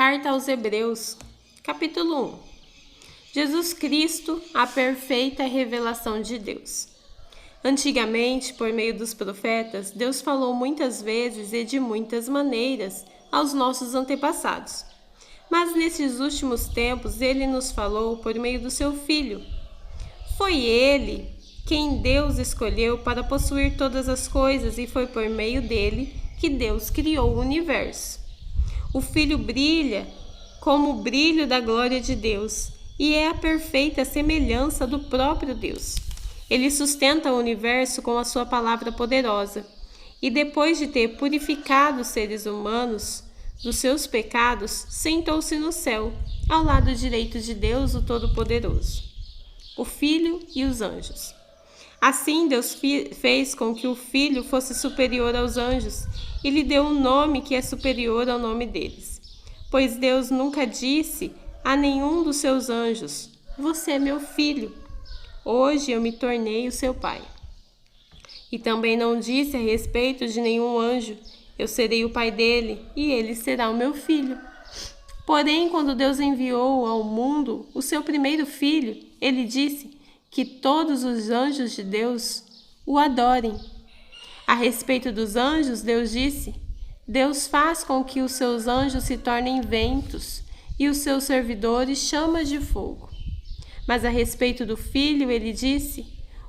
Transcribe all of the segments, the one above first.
Carta aos Hebreus, capítulo 1. Jesus Cristo, a perfeita revelação de Deus. Antigamente, por meio dos profetas, Deus falou muitas vezes e de muitas maneiras aos nossos antepassados. Mas nesses últimos tempos, Ele nos falou por meio do Seu Filho. Foi Ele quem Deus escolheu para possuir todas as coisas e foi por meio dele que Deus criou o universo. O Filho brilha como o brilho da glória de Deus e é a perfeita semelhança do próprio Deus. Ele sustenta o universo com a sua palavra poderosa e depois de ter purificado os seres humanos dos seus pecados, sentou-se no céu, ao lado direito de Deus, o Todo-Poderoso, o Filho e os anjos. Assim, Deus fez com que o Filho fosse superior aos anjos e lhe deu um nome que é superior ao nome deles. Pois Deus nunca disse a nenhum dos seus anjos: "Você é meu filho, hoje eu me tornei o seu pai." E também não disse a respeito de nenhum anjo: "Eu serei o pai dele e ele será o meu filho." Porém, quando Deus enviou ao mundo o seu primeiro filho, ele disse que todos os anjos de Deus o adorem. A respeito dos anjos, Deus disse: "Deus faz com que os seus anjos se tornem ventos e os seus servidores chamas de fogo." Mas a respeito do Filho, ele disse: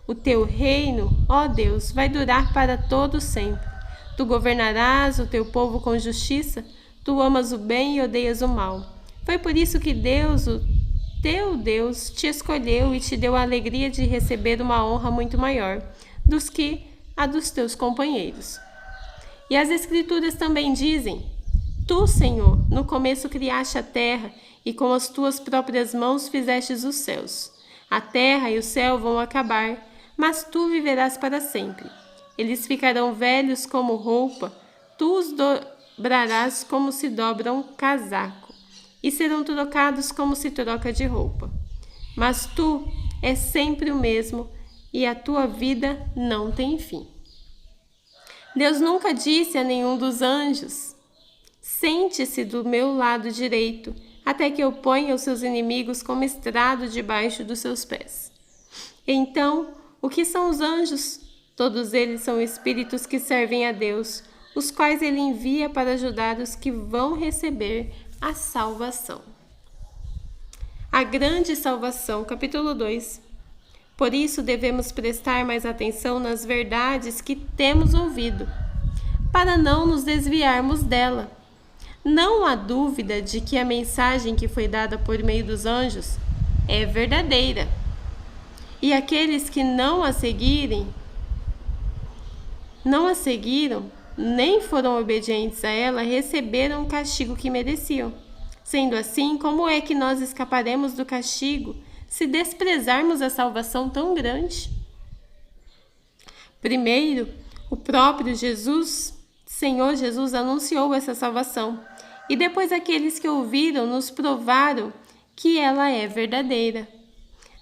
"O teu reino, ó Deus, vai durar para todo sempre. Tu governarás o teu povo com justiça, tu amas o bem e odeias o mal." Foi por isso que Deus, o teu Deus, te escolheu e te deu a alegria de receber uma honra muito maior do que a dos teus companheiros. E as Escrituras também dizem: "Tu, Senhor, no começo criaste a terra e com as tuas próprias mãos fizestes os céus. A terra e o céu vão acabar, mas tu viverás para sempre. Eles ficarão velhos como roupa, tu os dobrarás como se dobra um casaco, e serão trocados como se troca de roupa. Mas tu és sempre o mesmo, e a tua vida não tem fim." Deus nunca disse a nenhum dos anjos: "Sente-se do meu lado direito, até que eu ponha os seus inimigos como estrado debaixo dos seus pés." Então, o que são os anjos? Todos eles são espíritos que servem a Deus, os quais ele envia para ajudar os que vão receber a salvação. A grande salvação, capítulo 2. Por isso devemos prestar mais atenção nas verdades que temos ouvido, para não nos desviarmos dela. Não há dúvida de que a mensagem que foi dada por meio dos anjos é verdadeira. E aqueles que não a seguiram, nem foram obedientes a ela, receberam o castigo que mereciam. Sendo assim, como é que nós escaparemos do castigo se desprezarmos a salvação tão grande? Primeiro, o próprio Senhor Jesus, anunciou essa salvação, e depois aqueles que ouviram nos provaram que ela é verdadeira.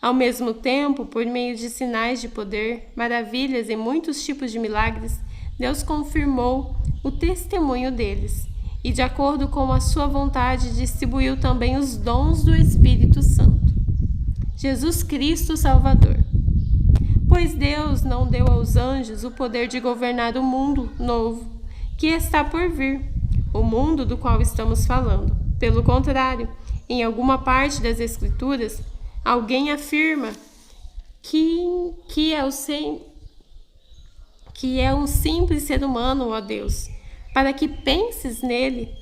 Ao mesmo tempo, por meio de sinais de poder, maravilhas e muitos tipos de milagres, Deus confirmou o testemunho deles e, de acordo com a sua vontade, distribuiu também os dons do Espírito Santo. Jesus Cristo Salvador. Pois Deus não deu aos anjos o poder de governar o mundo novo que está por vir, o mundo do qual estamos falando. Pelo contrário, em alguma parte das Escrituras, alguém afirma que é um simples ser humano, ó Deus, para que penses nele,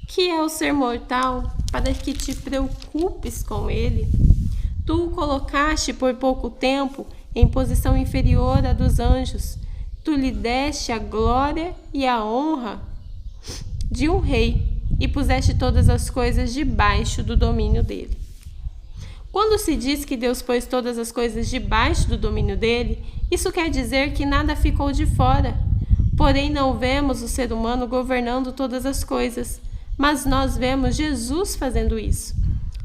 que é o ser mortal, para que te preocupes com ele. Tu o colocaste por pouco tempo em posição inferior à dos anjos. Tu lhe deste a glória e a honra de um rei e puseste todas as coisas debaixo do domínio dele. Quando se diz que Deus pôs todas as coisas debaixo do domínio dele, isso quer dizer que nada ficou de fora. Porém, não vemos o ser humano governando todas as coisas, mas nós vemos Jesus fazendo isso.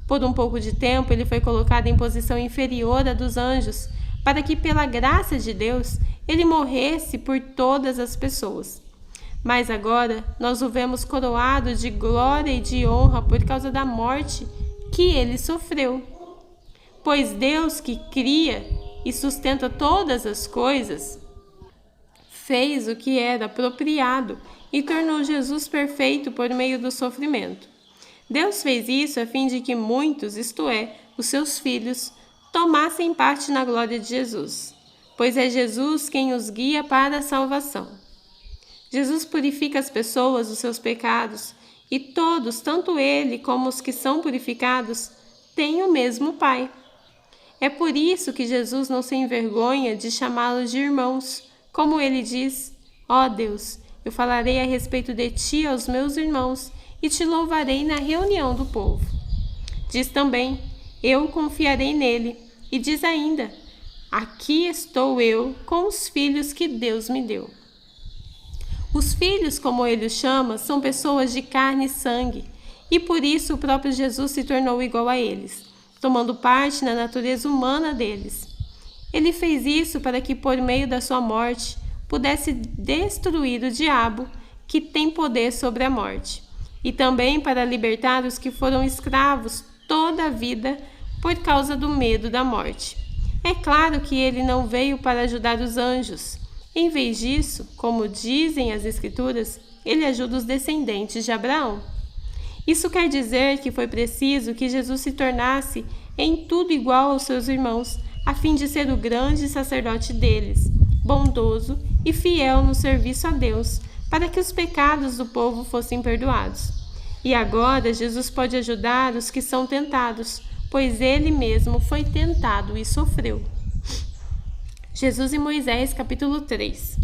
Por um pouco de tempo, ele foi colocado em posição inferior à dos anjos, para que, pela graça de Deus, ele morresse por todas as pessoas. Mas agora nós o vemos coroado de glória e de honra por causa da morte que ele sofreu. Pois Deus, que cria e sustenta todas as coisas, fez o que era apropriado e tornou Jesus perfeito por meio do sofrimento. Deus fez isso a fim de que muitos, isto é, os seus filhos, tomassem parte na glória de Jesus, pois é Jesus quem os guia para a salvação. Jesus purifica as pessoas dos seus pecados, e todos, tanto ele como os que são purificados, têm o mesmo Pai. É por isso que Jesus não se envergonha de chamá-los de irmãos, como ele diz: ó Deus, eu falarei a respeito de ti aos meus irmãos e te louvarei na reunião do povo. Diz também: eu confiarei nele, e diz ainda: aqui estou eu com os filhos que Deus me deu. Os filhos, como ele os chama, são pessoas de carne e sangue, e por isso o próprio Jesus se tornou igual a eles, tomando parte na natureza humana deles. Ele fez isso para que, por meio da sua morte, pudesse destruir o diabo, que tem poder sobre a morte, e também para libertar os que foram escravos toda a vida por causa do medo da morte. É claro que ele não veio para ajudar os anjos. Em vez disso, como dizem as Escrituras, ele ajuda os descendentes de Abraão. Isso quer dizer que foi preciso que Jesus se tornasse em tudo igual aos seus irmãos, a fim de ser o grande sacerdote deles, bondoso e fiel no serviço a Deus, para que os pecados do povo fossem perdoados. E agora Jesus pode ajudar os que são tentados, pois ele mesmo foi tentado e sofreu. Jesus e Moisés, capítulo 3.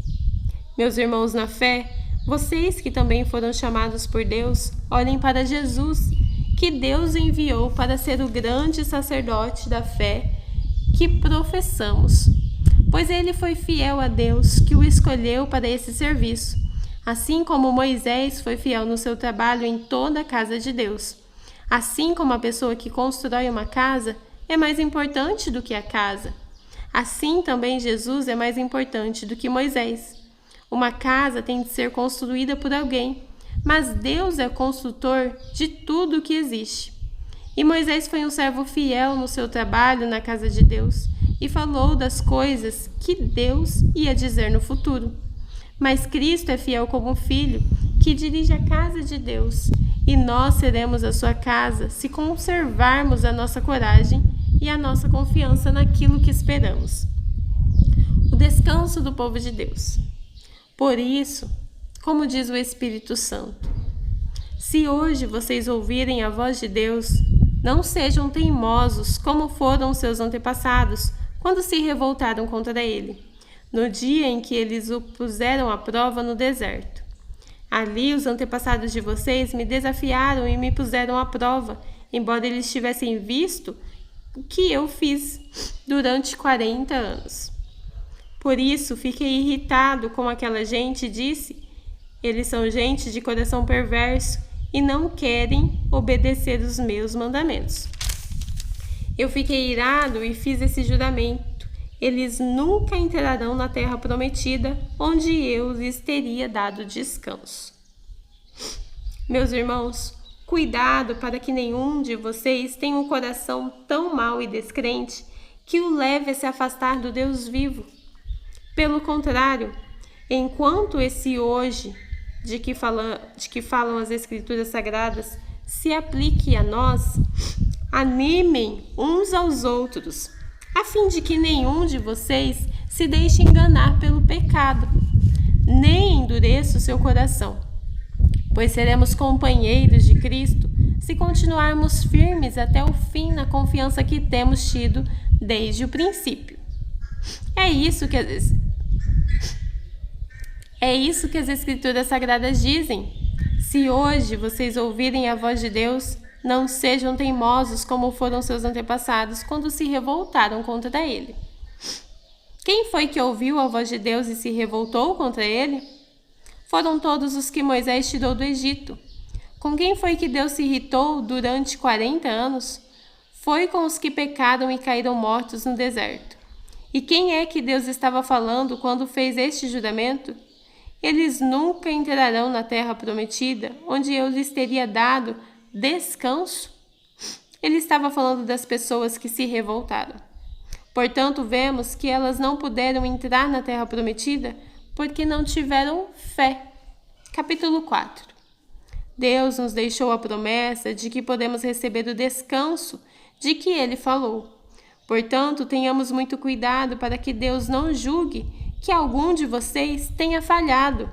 Meus irmãos na fé, vocês que também foram chamados por Deus, olhem para Jesus, que Deus enviou para ser o grande sacerdote da fé que professamos, pois ele foi fiel a Deus, que o escolheu para esse serviço, assim como Moisés foi fiel no seu trabalho em toda a casa de Deus. Assim como a pessoa que constrói uma casa é mais importante do que a casa, assim também Jesus é mais importante do que Moisés. Uma casa tem de ser construída por alguém, mas Deus é o construtor de tudo o que existe. E Moisés foi um servo fiel no seu trabalho na casa de Deus e falou das coisas que Deus ia dizer no futuro. Mas Cristo é fiel como filho que dirige a casa de Deus, e nós seremos a sua casa se conservarmos a nossa coragem e a nossa confiança naquilo que esperamos. O descanso do povo de Deus. Por isso, como diz o Espírito Santo, se hoje vocês ouvirem a voz de Deus, não sejam teimosos como foram seus antepassados quando se revoltaram contra ele, no dia em que eles o puseram à prova no deserto. Ali os antepassados de vocês me desafiaram e me puseram à prova, embora eles tivessem visto o que eu fiz durante 40 anos. Por isso fiquei irritado com aquela gente e disse: eles são gente de coração perverso e não querem obedecer os meus mandamentos. Eu fiquei irado e fiz esse juramento: eles nunca entrarão na terra prometida, onde eu lhes teria dado descanso. Meus irmãos, cuidado para que nenhum de vocês tenha um coração tão mau e descrente que o leve a se afastar do Deus vivo. Pelo contrário, enquanto esse hoje de que falam as Escrituras Sagradas se aplique a nós, animem uns aos outros, a fim de que nenhum de vocês se deixe enganar pelo pecado, nem endureça o seu coração, pois seremos companheiros de Cristo se continuarmos firmes até o fim na confiança que temos tido desde o princípio. É isso que as Escrituras Sagradas dizem. Se hoje vocês ouvirem a voz de Deus, não sejam teimosos como foram seus antepassados quando se revoltaram contra ele. Quem foi que ouviu a voz de Deus e se revoltou contra ele? Foram todos os que Moisés tirou do Egito. Com quem foi que Deus se irritou durante 40 anos? Foi com os que pecaram e caíram mortos no deserto. E quem é que Deus estava falando quando fez este juramento? eles nunca entrarão na terra prometida, onde eu lhes teria dado descanso. Ele estava falando das pessoas que se revoltaram. Portanto, vemos que elas não puderam entrar na terra prometida porque não tiveram fé. Capítulo 4. Deus nos deixou a promessa de que podemos receber o descanso de que Ele falou. Portanto, tenhamos muito cuidado para que Deus não julgue que algum de vocês tenha falhado,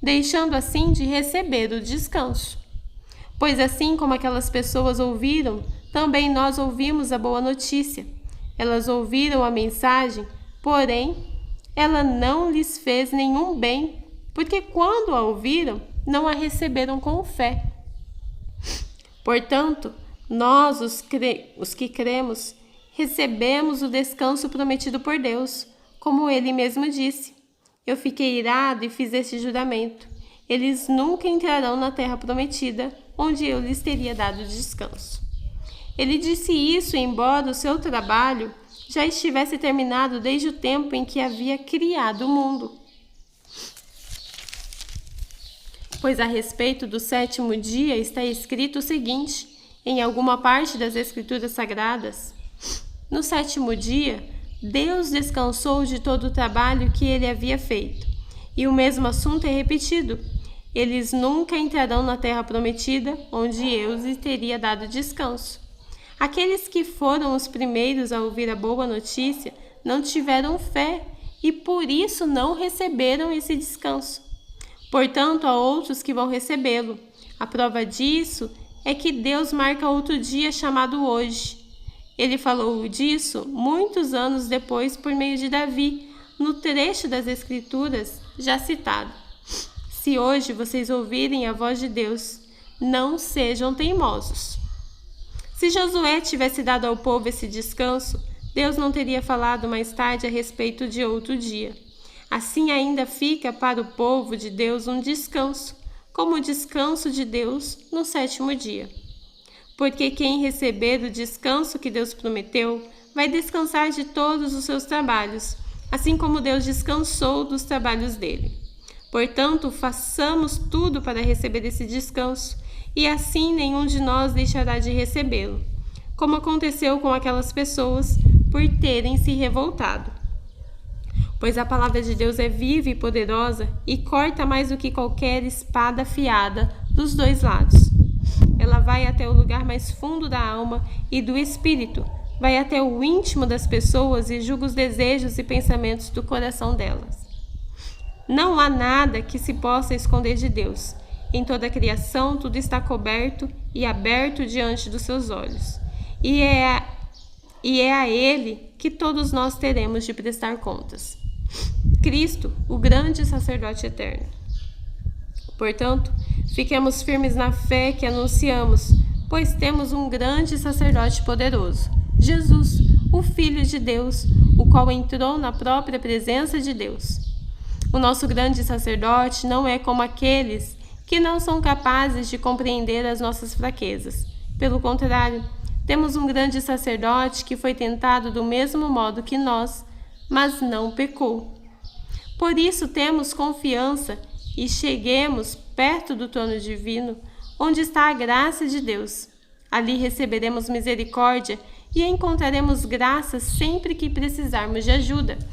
deixando assim de receber o descanso. Pois assim como aquelas pessoas ouviram, também nós ouvimos a boa notícia. Elas ouviram a mensagem, porém, ela não lhes fez nenhum bem, porque quando a ouviram, não a receberam com fé. Portanto, nós, os que cremos, recebemos o descanso prometido por Deus, como Ele mesmo disse. Eu fiquei irado e fiz este juramento. Eles nunca entrarão na terra prometida, onde eu lhes teria dado descanso. Ele disse isso embora o seu trabalho já estivesse terminado desde o tempo em que havia criado o mundo. Pois a respeito do sétimo dia está escrito o seguinte, em alguma parte das Escrituras Sagradas: no sétimo dia, Deus descansou de todo o trabalho que ele havia feito. E o mesmo assunto é repetido. Eles nunca entrarão na terra prometida, onde eu lhes teria dado descanso. Aqueles que foram os primeiros a ouvir a boa notícia não tiveram fé e por isso não receberam esse descanso. Portanto, há outros que vão recebê-lo. A prova disso é que Deus marca outro dia chamado hoje. Ele falou disso muitos anos depois por meio de Davi, no trecho das Escrituras já citado. Se hoje vocês ouvirem a voz de Deus, não sejam teimosos. Se Josué tivesse dado ao povo esse descanso, Deus não teria falado mais tarde a respeito de outro dia. Assim ainda fica para o povo de Deus um descanso, como o descanso de Deus no sétimo dia. Porque quem receber o descanso que Deus prometeu, vai descansar de todos os seus trabalhos, assim como Deus descansou dos trabalhos dele. Portanto, façamos tudo para receber esse descanso, e assim nenhum de nós deixará de recebê-lo, como aconteceu com aquelas pessoas por terem se revoltado. Pois a palavra de Deus é viva e poderosa e corta mais do que qualquer espada afiada dos dois lados. Ela vai até o lugar mais fundo da alma e do espírito, vai até o íntimo das pessoas e julga os desejos e pensamentos do coração delas. Não há nada que se possa esconder de Deus. Em toda a criação, tudo está coberto e aberto diante dos seus olhos. E é a Ele que todos nós teremos de prestar contas. Cristo, o grande sacerdote eterno. Portanto, fiquemos firmes na fé que anunciamos, pois temos um grande sacerdote poderoso, Jesus, o Filho de Deus, o qual entrou na própria presença de Deus. O nosso grande sacerdote não é como aqueles que não são capazes de compreender as nossas fraquezas. Pelo contrário, temos um grande sacerdote que foi tentado do mesmo modo que nós, mas não pecou. Por isso temos confiança e cheguemos perto do trono divino, onde está a graça de Deus. Ali receberemos misericórdia e encontraremos graça sempre que precisarmos de ajuda.